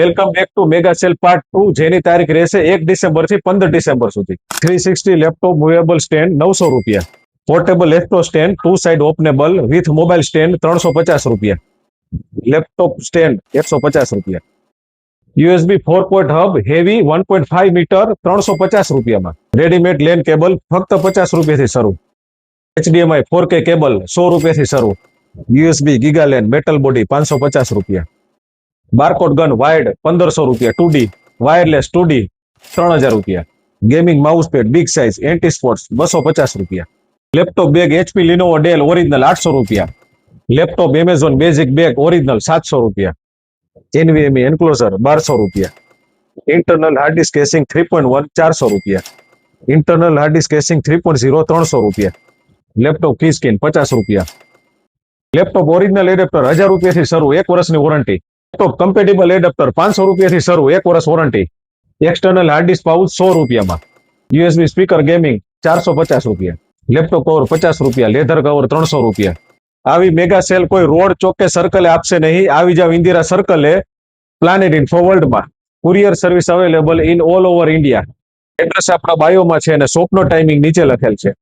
Welcome back to mega cell part 2 જેની તારીખ રહેશે 1 ડિસેમ્બર થી 15 ડિસેમ્બર સુધી 360 લેપટોપ મૂવેબલ સ્ટેન્ડ 900 રૂપિયા, portable laptop stand 2 side openable with mobile stand 350 રૂપિયા, લેપટોપ સ્ટેન્ડ 150 રૂપિયા, USB 4 port hub heavy 1.5 metre 350 રૂપિયામાં, રેડીમેડ લેન કેબલ ફક્ત 50 રૂપિયાથી શરૂ, એચડીએમઆઈ 4K કેબલ 100 રૂપિયાથી શરૂ, USB giga LAN metal body 550 રૂપિયા, બારકોડ ગન વાયર્ડ 1500 રૂપિયા, 2D વાયરલેસ 2D 3000 રૂપિયા, gaming mouse pad big size anti sports 250 રૂપિયા, laptop bag HP Lenovo Dell original 800 રૂપિયા, laptop Amazon basic bag original 700 રૂપિયા, NVMe enclosure 1200 રૂપિયા, internal hard disk casing 3.1 400 રૂપિયા, internal hard disk casing 3.0 300 રૂપિયા, laptop કી skin 50 રૂપિયા, laptop original adapter 1000 રૂપિયાથી શરૂ 1 વર્ષની વોરંટી, લેપટોપ કમ્પેટેબલ એડેપ્ટર 500 રૂપિયાથી શરૂ 1 વર્ષ warranty, external hard disk pouch 100 રૂપિયામાં, યુએસબી સ્પીકર ગેમિંગ 450 રૂપિયા, લેપટોપ કવર 50 રૂપિયા, લેધર કવર 300 રૂપિયા. આવી મેગા સેલ કોઈ રોડ ચોકે સર્કલે આપશે નહીં. આવી જાવ ઇન્દિરા સર્કલે પ્લાનેટ ઇન્ફો વર્લ્ડમાં. Courier service available in all over India. Address આપણા બાયોમાં છે અને શોપનો ટાઈમિંગ નીચે લખેલ છે.